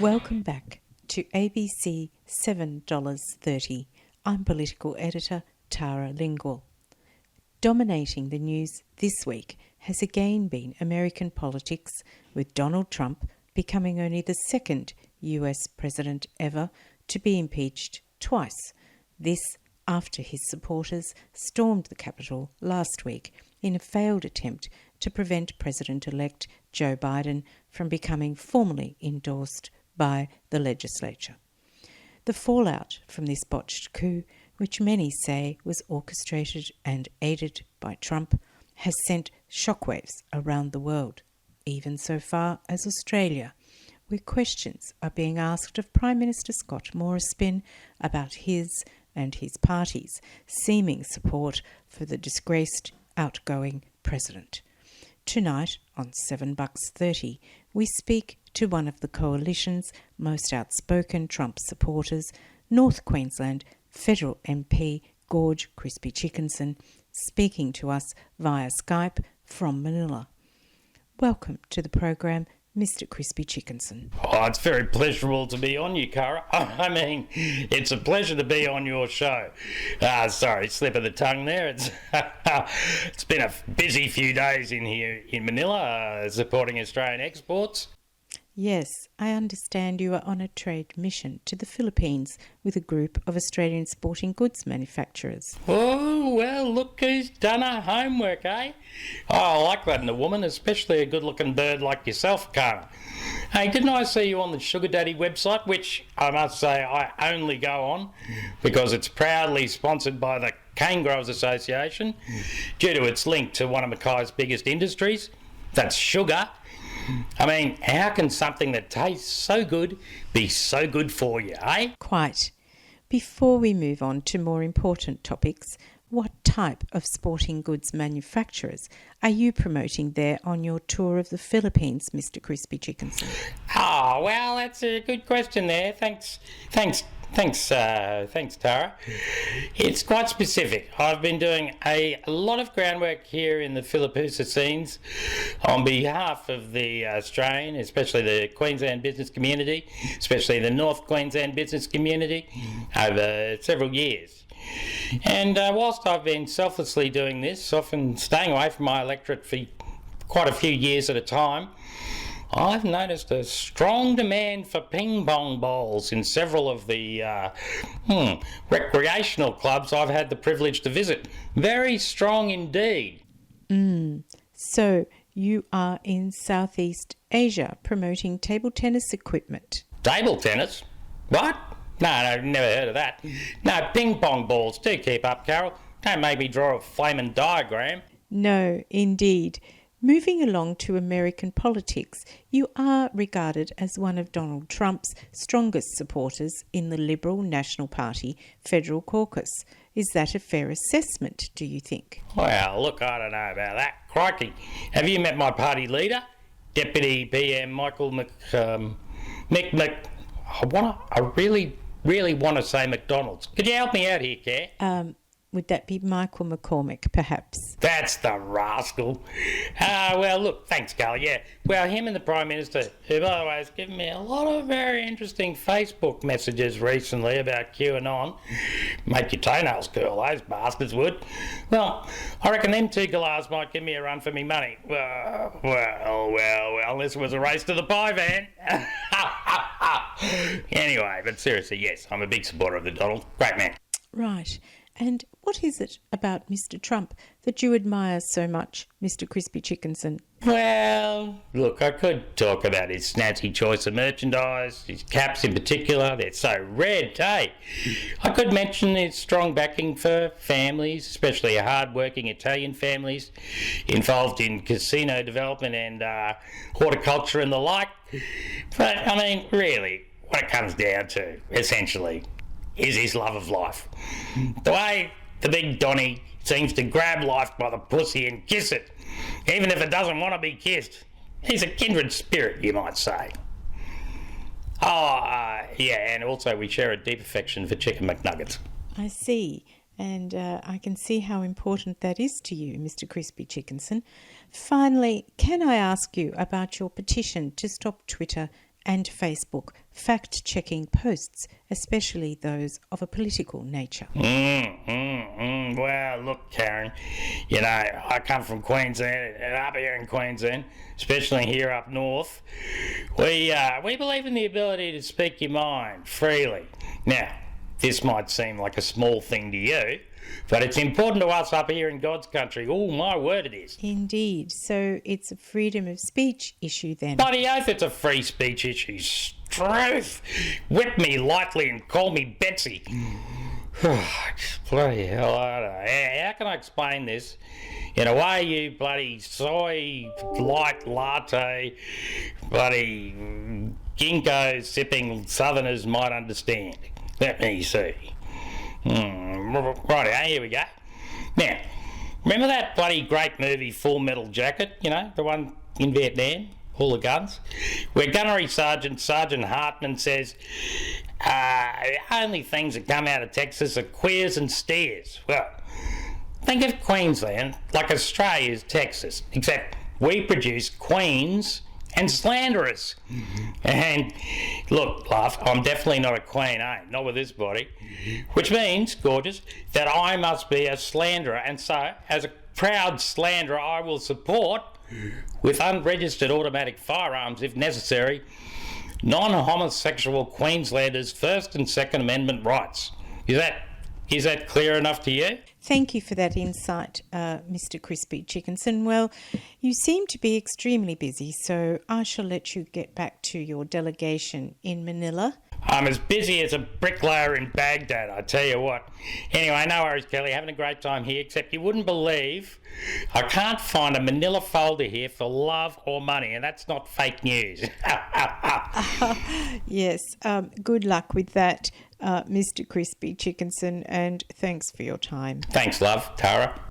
Welcome back to ABC $7.30. I'm political editor Tara Lingual. Dominating the news this week has again been American politics, with Donald Trump becoming only the second US president ever to be impeached twice. This after his supporters stormed the Capitol last week in a failed attempt to prevent President-elect Joe Biden from becoming formally endorsed by the legislature. The fallout from this botched coup, which many say was orchestrated and aided by Trump, has sent shockwaves around the world, even so far as Australia, where questions are being asked of Prime Minister Scott Morrison about his and his party's seeming support for the disgraced outgoing president. Tonight on $7.30, we speak to one of the coalition's most outspoken Trump supporters, North Queensland federal MP Gorge Crispychickenson, speaking to us via Skype from Manila. Welcome to the program, Mr. Crispychickenson. Oh, it's very pleasurable to be on you, Cara. I mean, it's a pleasure to be on your show. Sorry, slip of the tongue there. It's been a busy few days in here in Manila, supporting Australian exports. Yes, I understand you are on a trade mission to the Philippines with a group of Australian sporting goods manufacturers. Oh, well, look who's done her homework, eh? Oh, I like that in a woman, especially a good-looking bird like yourself, Cara. Hey, didn't I see you on the Sugar Daddy website, which I must say I only go on because it's proudly sponsored by the Cane Growers Association due to its link to one of Mackay's biggest industries, that's sugar. I mean, how can something that tastes so good be so good for you, eh? Quite. Before we move on to more important topics, what type of sporting goods manufacturers are you promoting there on your tour of the Philippines, Mr. Crispychickenson? Oh, well, that's a good question there. Thanks, Tara. It's quite specific. I've been doing a lot of groundwork here in the Philippines on behalf of the Australian, especially the Queensland business community, especially the North Queensland business community, over several years. And whilst I've been selflessly doing this, often staying away from my electorate for quite a few years at a time, I've noticed a strong demand for ping pong balls in several of the recreational clubs I've had the privilege to visit. Very strong indeed. So you are in Southeast Asia promoting table tennis equipment. Table tennis? What? No, never heard of that. No, ping pong balls. Do keep up, Carol. Don't make me draw a flaming diagram. No, indeed. Moving along to American politics, you are regarded as one of Donald Trump's strongest supporters in the Liberal National Party Federal Caucus. Is that a fair assessment, do you think? Well, look, I don't know about that. Crikey. Have you met my party leader? Deputy PM Michael I really want to say McDonald's. Could you help me out here, Care? Would that be Michael McCormick, perhaps? That's the rascal. Well, look, thanks, Carl. Yeah, well, him and the Prime Minister, who, by the way, has given me a lot of very interesting Facebook messages recently about QAnon. Make your toenails curl, those bastards would. Well, I reckon them two galahs might give me a run for me money. Well, unless it was a race to the pie van. Anyway, but seriously, yes, I'm a big supporter of the Donald. Great man. Right. And what is it about Mr. Trump that you admire so much, Mr. Crispychickenson? Well, look, I could talk about his snazzy choice of merchandise, his caps in particular. They're so red, eh? I could mention his strong backing for families, especially hard-working Italian families involved in casino development and horticulture and the like. But, I mean, really, what it comes down to, essentially, is his love of life. The way the big Donny seems to grab life by the pussy and kiss it, even if it doesn't want to be kissed. He's a kindred spirit, you might say. And also we share a deep affection for chicken McNuggets. I see, and I can see how important that is to you, Mr. Crispychickenson. Finally, can I ask you about your petition to stop Twitter and Facebook fact-checking posts, especially those of a political nature. Well, look, Karen, you know, I come from Queensland, and up here in Queensland, especially here up north, we believe in the ability to speak your mind freely. Now, this might seem like a small thing to you, but it's important to us up here in God's country. Oh, my word, it is. Indeed. So it's a freedom of speech issue then. Bloody oath, it's a free speech issue. Truth. Whip me lightly and call me Betsy. Bloody hell, I don't know. How can I explain this in a way you bloody soy light latte, bloody ginkgo sipping southerners might understand? Let me see. Right, here we go. Now, remember that bloody great movie Full Metal Jacket? You know, the one in Vietnam? All the guns? Where Gunnery Sergeant Hartman says, the only things that come out of Texas are queers and steers. Well, think of Queensland like Australia's Texas, except we produce queens and slanderers. And look, love, I'm definitely not a queen, not with this body. Which means, gorgeous, that I must be a slanderer. And so, as a proud slanderer, I will support, with unregistered automatic firearms if necessary, non-homosexual Queenslanders' First and Second Amendment rights. Is that clear enough to you? Thank you for that insight, Mr. Crispychickenson. Well, you seem to be extremely busy, so I shall let you get back to your delegation in Manila. I'm as busy as a bricklayer in Baghdad, I tell you what. Anyway, no worries, Kelly. Having a great time here, except you wouldn't believe I can't find a manila folder here for love or money, and that's not fake news. Yes, good luck with that, Mr. Crispychickenson, and thanks for your time. Thanks, love. Tara.